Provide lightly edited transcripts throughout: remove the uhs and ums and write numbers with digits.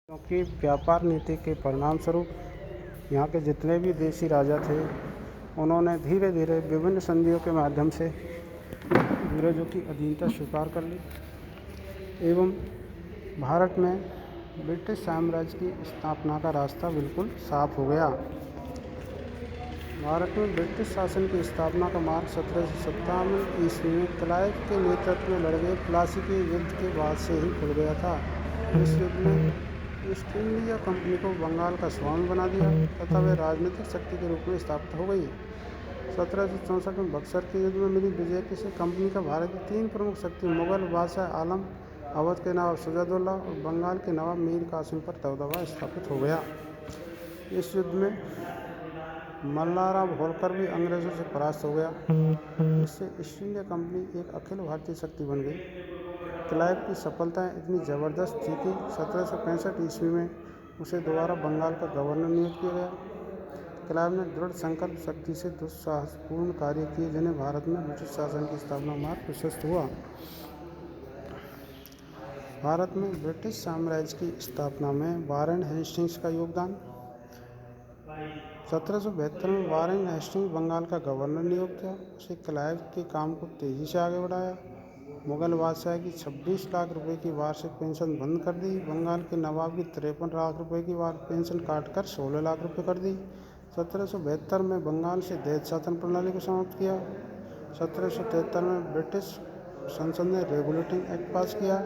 क्योंकि व्यापार नीति के परिणामस्वरूप यहाँ के जितने भी देशी राजा थे उन्होंने धीरे धीरे विभिन्न संधियों के माध्यम से अंग्रेज़ों की अधीनता स्वीकार कर ली एवं भारत में ब्रिटिश साम्राज्य की स्थापना का रास्ता बिल्कुल साफ हो गया। भारत में ब्रिटिश शासन की स्थापना का मार्ग 1757 ईस्वी में क्लाइव के नेतृत्व में लड़े गए प्लासी के युद्ध के बाद से ही खुल गया था। इस युद्ध ने ईस्ट इंडिया कंपनी को बंगाल का स्वामी बना दिया तथा वे राजनीतिक शक्ति के रूप में स्थापित हो गई। 1764 में बक्सर के युद्ध में मिली विजय से कंपनी का भारत की तीन प्रमुख शक्ति मुगल बादशाह आलम, अवध के नवाब शुजाउद्दौला और बंगाल के नवाब मीर कासिम पर दबदबा स्थापित हो गया। इस युद्ध में मल्हारराव होलकर भी अंग्रेज़ों से परास्त हो गया। इससे ईस्ट इंडिया कंपनी एक अखिल भारतीय शक्ति बन गई। क्लाइव की सफलताएं इतनी ज़बरदस्त थी कि 1765 ईस्वी में उसे दोबारा बंगाल का गवर्नर नियुक्त किया गया। क्लाइव ने दृढ़ संकल्प शक्ति से दुस्साहसपूर्ण कार्य किए जिन्हें भारत में ब्रिटिश शासन की स्थापना मार्ग प्रशस्त हुआ। भारत में ब्रिटिश साम्राज्य की स्थापना में वारेन हेस्टिंग्स का योगदान। 1772 में वारेन हेस्टिंग्स बंगाल का गवर्नर नियुक्त किया। उसे क्लाइव के काम को तेजी से आगे बढ़ाया। मुगल बादशाह की 26 लाख रुपए की वार्षिक पेंशन बंद कर दी। बंगाल के नवाब की 53 लाख रुपए की पेंशन काटकर 16 लाख रुपए कर दी। 1772 में बंगाल से दैत्य शासन प्रणाली को समाप्त किया। 1773 में ब्रिटिश संसद ने रेगुलेटिंग एक्ट पास किया।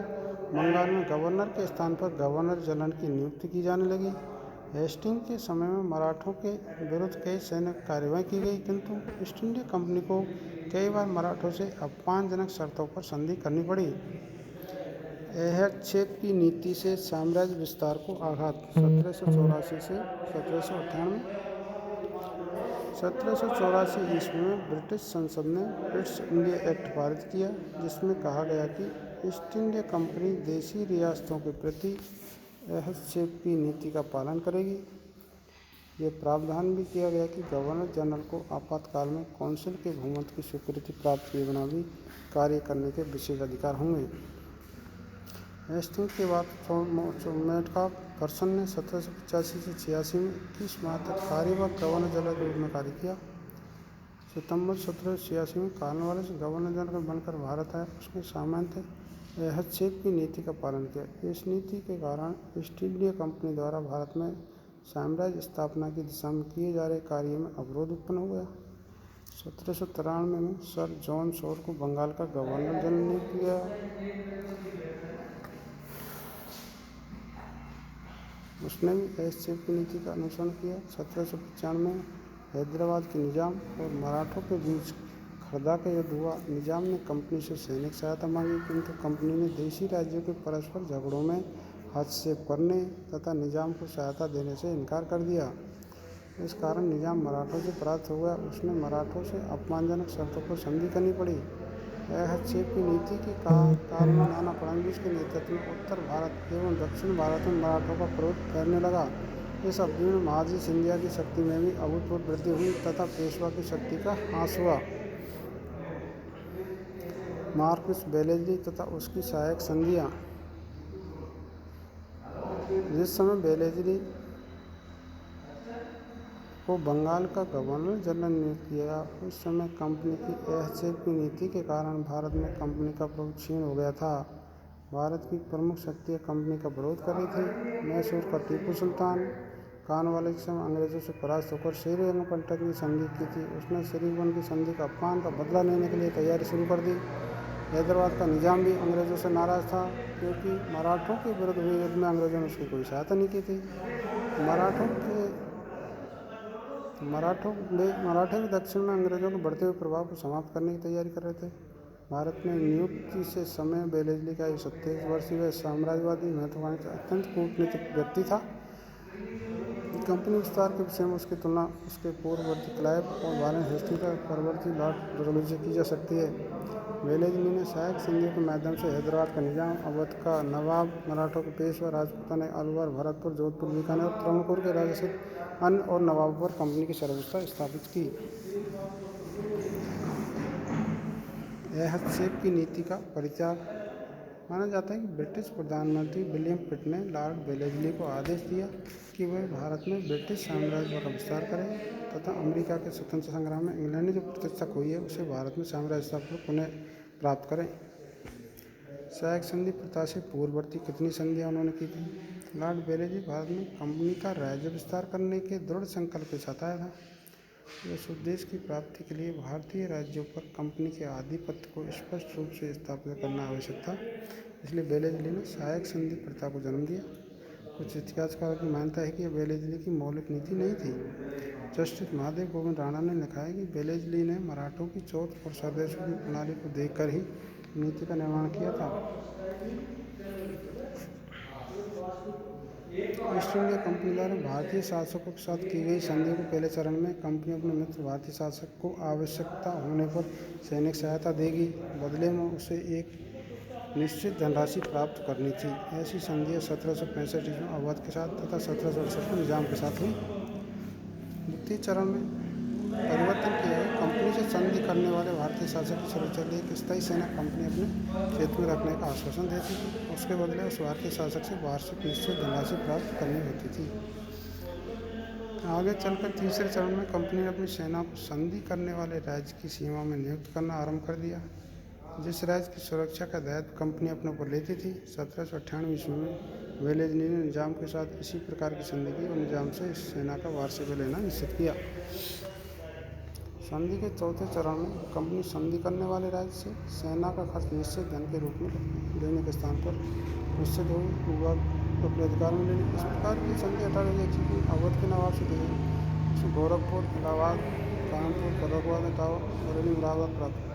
बंगाल में गवर्नर के स्थान पर गवर्नर जनरल की नियुक्ति की जाने लगी। हेस्टिंग के समय में मराठों के विरुद्ध कई सैन्य कार्रवाई की गई, किंतु ईस्ट इंडिया कंपनी को कई बार मराठों से अपमानजनक शर्तों पर संधि करनी पड़ी। हस्तक्षेप की नीति से साम्राज्य विस्तार को आघात। 1784 से 1798। 1784 ईस्वी में ब्रिटिश संसद ने ईस्ट इंडिया एक्ट पारित किया, जिसमें कहा गया कि ईस्ट इंडिया कंपनी देशी रियासतों के प्रति हस्तक्षेप की नीति का पालन करेगी। यह प्रावधान भी किया गया कि गवर्नर जनरल को आपातकाल में काउंसिल के बहुमत की स्वीकृति प्राप्त किए बिना भी कार्य करने के विशेष अधिकार होंगे। हेस्टिंग्स के बाद मेटकाफर्सन ने 1785 से 86 में 21 माह तक कार्यवाहक गवर्नर जनरल के रूप में कार्य किया। सितंबर 1786 में कॉर्नवालिस गवर्नर जनरल बनकर भारत आया। उसने सामान्यतः हस्तक्षेप की नीति का पालन किया। इस नीति के कारण ईस्ट इंडिया कंपनी द्वारा भारत में साम्राज्य स्थापना की दिशा में किए जा रहे कार्य में अवरोध उत्पन्न हो गया। 1793 में सर जॉन शोर को बंगाल का गवर्नर जनरल नियुक्त किया। उसने भी हस्तक्षेप की नीति का अनुसरण किया। 1795 में हैदराबाद के निजाम और मराठों के बीच खरदा का युद्ध हुआ। निजाम ने कंपनी से सैनिक सहायता मांगी, किंतु कंपनी ने देशी राज्यों के परस्पर झगड़ों में हस्तक्षेप करने तथा निजाम को सहायता देने से इनकार कर दिया। इस कारण निजाम मराठों से परास्त हो गया। उसने मराठों से अपमानजनक शर्तों पर संधि करनी पड़ी। हस्तक्षेप की नीति के काल में नाना फडणवीस के नेतृत्व में उत्तर भारत एवं दक्षिण भारत में मराठों का क्रोध फैलने लगा। इस अवधि में महाजी सिंधिया की शक्ति में भी अभूतपूर्व वृद्धि हुई तथा पेशवा की शक्ति का ह्रास हुआ। मार्क्विस वेलेस्ली तथा उसकी सहायक संधियाँ। जिस समय वेलेस्ली को बंगाल का गवर्नर जनरल नियुक्त किया, उस समय कंपनी की हस्तक्षेप की नीति के कारण भारत में कंपनी का प्रभुत्व क्षीण हो गया था। भारत की प्रमुख शक्तियाँ कंपनी का विरोध कर रही थी। मैसूर का टीपू सुल्तान कॉर्नवालिस के समय अंग्रेजों से परास्त होकर श्रीरंगपट्टम की संधि की थी। उसने श्रीरंगपट्टम की संधि का अपमान का बदला लेने के लिए तैयारी शुरू कर दी। हैदराबाद का निजाम भी अंग्रेजों से नाराज था, क्योंकि मराठों के विरुद्ध हुए युद्ध में अंग्रेजों ने उसकी कोई सहायता नहीं की थी। मराठे भी दक्षिण में अंग्रेजों के बढ़ते हुए प्रभाव को समाप्त करने की तैयारी कर रहे थे। भारत में नियुक्ति से समय वेलेस्ली का 27 वर्षीय वह साम्राज्यवादी महत्वाकांक्षी अत्यंत कूटनीतिक व्यक्ति था। कंपनी विस्तार के विषय में उसकी तुलना उसके पूर्ववर्ती क्लाइव और वारेन हेस्टिंग्स का परवर्ती लॉर्ड डलहौजी से की जा सकती है। वेलेस्ली ने सहायक संधियों के माध्यम से हैदराबाद का निजाम, अवध का नवाब, मराठों के पेशवा, राजपूताना, अलवर, भरतपुर, जोधपुर, बीकानेर और त्रवणकोर के राजा सहित अन्य और नवाबों पर कंपनी की सर्वोच्चता स्थापित की। हस्तक्षेप की नीति का परित्याग। माना जाता है कि ब्रिटिश प्रधानमंत्री विलियम पिट ने लॉर्ड वेलेस्ली को आदेश दिया कि वह भारत में ब्रिटिश साम्राज्य का विस्तार करें तथा अमेरिका के स्वतंत्रता संग्राम में इंग्लैंड ने जो प्रतिष्ठा खोई है उसे भारत में साम्राज्य स्थापना पुनः प्राप्त करें। सहायक संधि प्रथा से पूर्ववर्ती कितनी संधियां उन्होंने की थी? लॉर्ड वेलेस्ली भारत में कंपनी का राज्य विस्तार करने के दृढ़ संकल्प के साथ आया था। इस उद्देश्य की प्राप्ति के लिए भारतीय राज्यों पर कंपनी के आधिपत्य को स्पष्ट रूप से स्थापित करना आवश्यक था। इसलिए वेलेस्ली ने सहायक संधि प्रथा को जन्म दिया। कुछ इतिहासकारों की मान्यता है कि यह वेलेस्ली की मौलिक नीति नहीं थी। जस्टिस महादेव गोविंद राणा ने लिखा है कि वेलेस्ली ने मराठों की चौथ और स्वदेशों की प्रणाली को देखकर ही नीति का निर्माण किया था। ईस्ट इंडिया कंपनी द्वारा भारतीय शासकों के साथ की गई संधियों के पहले चरण में कंपनी अपने मित्र भारतीय शासक को आवश्यकता होने पर सैनिक सहायता देगी, बदले में उसे एक निश्चित धनराशि प्राप्त करनी थी। ऐसी संधियाँ 1765 ईस्वी में अवध के साथ तथा 1768 में निजाम के साथ हुई। द्वितीय चरण में परिवर्तन किया है। कंपनी से संधि करने वाले भारतीय शासक की सुरक्षा के लिए एक स्थायी सेना कंपनी अपने क्षेत्र में रखने का आश्वासन देती थी। उसके बदले उस भारतीय शासक से वार्षिक निश्चित धनराशि प्राप्त करनी होती थी। आगे चलकर तीसरे चरण में कंपनी ने अपनी सेना को संधि करने वाले राज्य की सीमा में नियुक्त करना आरंभ कर दिया, जिस राज्य की सुरक्षा का दायित्व कंपनी अपने ऊपर लेती थी। 1798 ईस्वी में वेलेस्ली ने निजाम के साथ इसी प्रकार की संधि की और निजाम से इस सेना का वार्षिक लेना निश्चित किया। संधि के चौथे चरण में कंपनी संधि करने वाले राज्य से सेना का खर्च निश्चित धन के रूप में देने के स्थान पर निश्चित विभाग अपने अधिकार में लेने। इस प्रकार की संधि 1801 में अवध के नवाब से दी गई। गोरखपुर, इलाहाबाद, कानपुर, फर्रुखाबाद, इटावा, बरेली, मुरादाबाद प्राप्त